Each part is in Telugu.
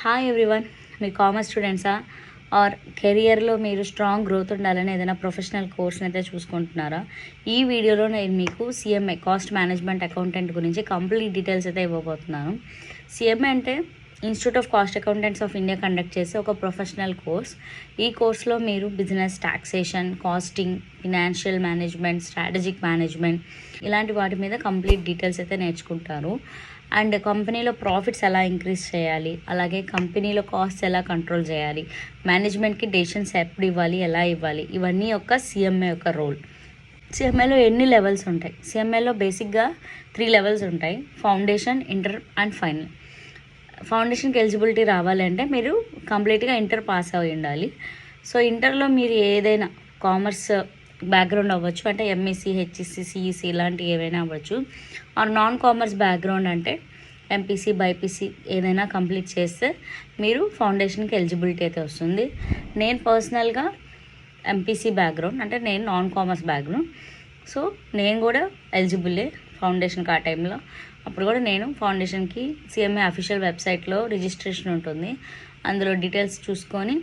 హాయ్ ఎవ్రీవన్, మీరు కామర్స్ స్టూడెంట్సా ఆర్ కెరియర్లో మీరు స్ట్రాంగ్ గ్రోత్ ఉండాలని ఏదైనా ప్రొఫెషనల్ కోర్స్ని అయితే చూసుకుంటున్నారా? ఈ వీడియోలో నేను మీకు సిఎంఏ కాస్ట్ మేనేజ్మెంట్ అకౌంటెంట్ గురించి కంప్లీట్ డీటెయిల్స్ అయితే ఇవ్వబోతున్నాను. సిఎంఏ అంటే institute of cost accountants of India conduct చేసే ఒక ప్రొఫెషనల్ కోర్స్. ఈ కోర్స్లో మీరు business, taxation, costing, financial management, strategic management ఇలాంటి వాటి మీద కంప్లీట్ డీటెయిల్స్ అయితే నేర్చుకుంటారు. అండ్ కంపెనీలో ప్రాఫిట్స్ ఎలా ఇంక్రీజ్ చేయాలి, అలాగే కంపెనీలో కాస్ట్ ఎలా కంట్రోల్ చేయాలి, మేనేజ్మెంట్కి డెసిషన్స్ ఎప్పుడు ఇవ్వాలి, ఎలా ఇవ్వాలి, ఇవన్నీ యొక్క సిఎంఏ యొక్క రోల్. సిఎంఏలో ఎన్ని లెవెల్స్ ఉంటాయి? సిఎంఏలో బేసిక్గా 3 లెవెల్స్ ఉంటాయి: ఫౌండేషన్, ఇంటర్ అండ్ ఫైనల్. ఫౌండేషన్కి ఎలిజిబిలిటీ రావాలంటే మీరు కంప్లీట్గా ఇంటర్ పాస్ అయి ఉండాలి. సో ఇంటర్లో మీరు ఏదైనా కామర్స్ బ్యాక్గ్రౌండ్ అవ్వచ్చు, అంటే ఎంఎస్సి, హెచ్ఈసి, సిఈసి ఇలాంటివి ఏవైనా అవ్వచ్చు. ఆర్ నాన్ కామర్స్ బ్యాక్గ్రౌండ్ అంటే ఎంపీసీ, బైపీసీ ఏదైనా కంప్లీట్ చేస్తే మీరు ఫౌండేషన్కి ఎలిజిబిలిటీ అయితే వస్తుంది. నేను పర్సనల్గా ఎంపీసీ బ్యాక్గ్రౌండ్, అంటే నేను నాన్ కామర్స్ బ్యాక్గ్రౌండ్. సో నేను కూడా ఎలిజిబులే ఫౌండేషన్కి ఆ టైంలో. అప్పుడు కూడా నేను ఫౌండేషన్కి సిఎంఏ అఫీషియల్ వెబ్సైట్లో రిజిస్ట్రేషన్ ఉంటుంది. అందులో డీటెయిల్స్ చూసుకొని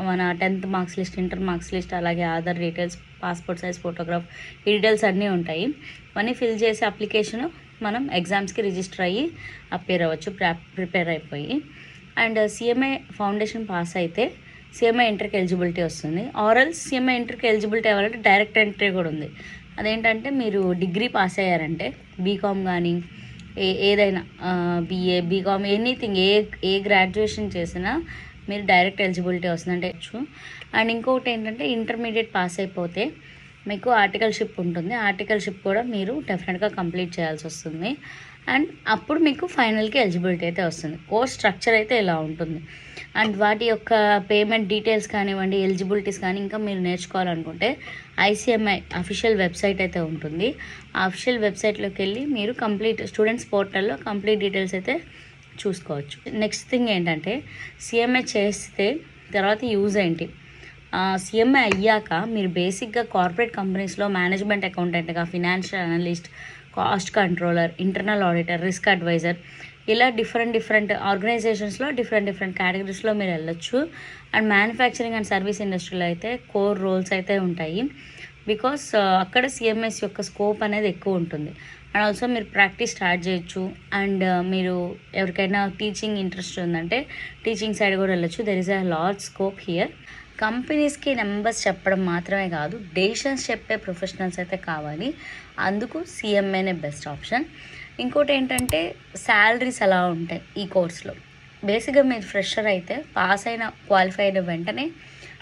మన 10th marks list, inter marks list, అలాగే Aadhaar details, passport size photograph, ఈ డీటెయిల్స్ అన్నీ ఉంటాయి. అవన్నీ ఫిల్ చేసి అప్లికేషన్ మనం ఎగ్జామ్స్కి రిజిస్టర్ అయ్యి అపేర్ అవ్వచ్చు, ప్రిపేర్ అయిపోయి. అండ్ సిఎంఏ ఫౌండేషన్ పాస్ అయితే సిఎంఏ ఇంటర్కి ఎలిజిబిలిటీ వస్తుంది. ఆర్ఎల్స్ సిఎంఏ ఇంటర్కి ఎలిజిబిలిటీ అవ్వాలంటే డైరెక్ట్ ఎంట్రీ కూడా ఉంది. అదేంటంటే మీరు డిగ్రీ పాస్ అయ్యారంటే బీకామ్ కానీ ఏదైనా బీఏ, బీకామ్, ఎనీథింగ్, ఏ గ్రాడ్యుయేషన్ చేసినా మీరు డైరెక్ట్ ఎలిజిబిలిటీ వస్తుందంటే. అండ్ ఇంకొకటి ఏంటంటే ఇంటర్మీడియట్ పాస్ అయిపోతే మీకు ఆర్టికల్షిప్ ఉంటుంది. ఆర్టికల్షిప్ కూడా మీరు డెఫినెట్గా కంప్లీట్ చేయాల్సి వస్తుంది. అండ్ అప్పుడు మీకు ఫైనల్కి ఎలిజిబిలిటీ అయితే వస్తుంది. కోర్స్ స్ట్రక్చర్ అయితే ఇలా ఉంటుంది. అండ్ వాటి యొక్క పేమెంట్ డీటెయిల్స్ కానివ్వండి, ఎలిజిబిలిటీస్ కానీ ఇంకా మీరు నేర్చుకోవాలనుకుంటే ఐసిఎంఐ అఫీషియల్ వెబ్సైట్ అయితే ఉంటుంది. ఆ అఫీషియల్ వెబ్సైట్లోకి వెళ్ళి మీరు కంప్లీట్ స్టూడెంట్స్ పోర్టల్లో కంప్లీట్ డీటెయిల్స్ అయితే చూసుకోవచ్చు. నెక్స్ట్ థింగ్ ఏంటంటే సిఎంఏ చేస్తే తర్వాత యూజ్ ఏంటి? సిఎంఏ అయ్యాక మీరు బేసిక్గా కార్పొరేట్ కంపెనీస్లో మేనేజ్మెంట్ అకౌంటెంట్గా, financial analyst, cost controller, internal auditor, risk adviser ఇలా డిఫరెంట్ ఆర్గనైజేషన్స్లో డిఫరెంట్ కేటగిరీస్లో మీరు వెళ్ళొచ్చు. అండ్ మ్యానుఫ్యాక్చరింగ్ అండ్ సర్వీస్ ఇండస్ట్రీలో అయితే కోర్ రోల్స్ అయితే ఉంటాయి. బికాస్ అక్కడ సిఎంఎస్ యొక్క స్కోప్ అనేది ఎక్కువ ఉంటుంది. అండ్ ఆల్సో మీరు ప్రాక్టీస్ స్టార్ట్ చేయొచ్చు. అండ్ మీరు ఎవరికైనా టీచింగ్ ఇంట్రెస్ట్ ఉందంటే టీచింగ్ సైడ్ కూడా వెళ్ళొచ్చు. There is a lot scope here. కంపెనీస్కి నెంబర్స్ చెప్పడం మాత్రమే కాదు, డెసిషన్స్ చెప్పే ప్రొఫెషనల్స్ అయితే కావాలి. అందుకు సిఎంఏనే బెస్ట్ ఆప్షన్. ఇంకోటి ఏంటంటే శాలరీస్ ఎలా ఉంటాయి ఈ కోర్స్లో. బేసిక్గా మీరు ఫ్రెషర్ అయితే పాస్ అయిన, క్వాలిఫై అయిన వెంటనే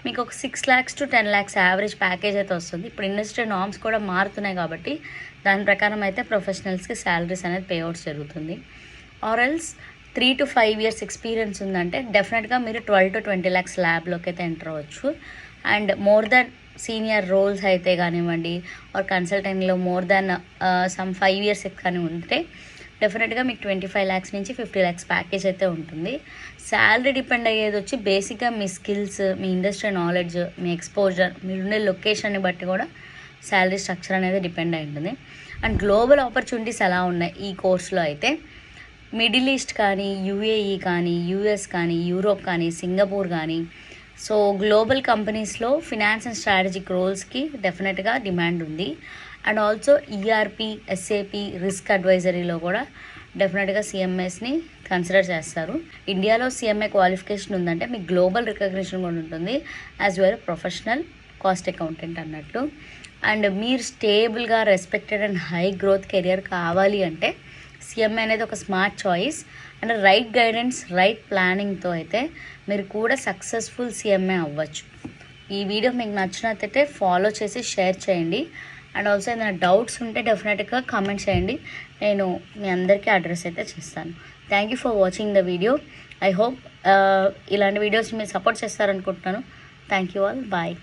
మీకు ఒక 6 lakhs to 10 lakhs average package అయితే వస్తుంది. ఇప్పుడు ఇండస్ట్రీ నార్మ్స్ కూడా మారుతున్నాయి కాబట్టి దాని ప్రకారం అయితే ప్రొఫెషనల్స్కి శాలరీస్ అనేది పేఅవుట్స్ జరుగుతుంది. ఆర్ఎల్స్ 3 to 5 years ఎక్స్పీరియన్స్ ఉందంటే డెఫినెట్గా మీరు 12 to 20 lakhs ల్యాబ్లోకి అయితే ఎంటర్ అవ్వచ్చు. And more than senior roles అయితే కానివ్వండి, ఆర్ కన్సల్టెంట్లో మోర్ దాన్ సమ్ 5 years కానీ ఉంటే డెఫినెట్గా మీకు 25 lakhs నుంచి 50 lakhs ప్యాకేజ్ అయితే ఉంటుంది. శాలరీ డిపెండ్ అయ్యేది వచ్చి బేసిక్గా మీ స్కిల్స్, మీ ఇండస్ట్రీ నాలెడ్జ్, మీ ఎక్స్పోజర్, మీరుండే లొకేషన్ని బట్టి కూడా శాలరీ స్ట్రక్చర్ అనేది డిపెండ్ అయి ఉంటుంది. అండ్ గ్లోబల్ ఆపర్చునిటీస్ ఎలా ఉన్నాయి ఈ కోర్స్లో అయితే మిడిల్ ఈస్ట్ కానీ, యూఏఈ కానీ, యూఎస్ కానీ, యూరోప్ కానీ, సింగపూర్ కానీ, సో గ్లోబల్ కంపెనీస్లో ఫినాన్స్ అండ్ స్ట్రాటజిక్ రోల్స్కి డెఫినెట్గా డిమాండ్ ఉంది. And also ERP, SAP, risk అడ్వైజరీలో కూడా డెఫినెట్గా సిఎంఎస్ని కన్సిడర్ చేస్తారు. ఇండియాలో సిఎంఏ క్వాలిఫికేషన్ ఉందంటే మీకు గ్లోబల్ రికగ్నిషన్ కూడా ఉంటుంది as well professional cost accountant అన్నట్లు. అండ్ మీరు స్టేబుల్గా respected and high growth career కావాలి అంటే సిఎంఏ అనేది ఒక smart choice. And right guidance, right ప్లానింగ్తో అయితే మీరు కూడా సక్సెస్ఫుల్ సిఎంఏ అవ్వచ్చు. ఈ వీడియో మీకు నచ్చినట్టయితే ఫాలో చేసి షేర్ చేయండి. అండ్ ఆల్సో ఏదైనా డౌట్స్ ఉంటే డెఫినెట్గా కామెంట్ చేయండి. నేను మీ అందరికీ అడ్రస్ అయితే చేస్తాను. Thank you for watching the video. I hope ఇలాంటి వీడియోస్ మీరు సపోర్ట్ చేస్తారనుకుంటున్నాను. Thank you all. బాయ్.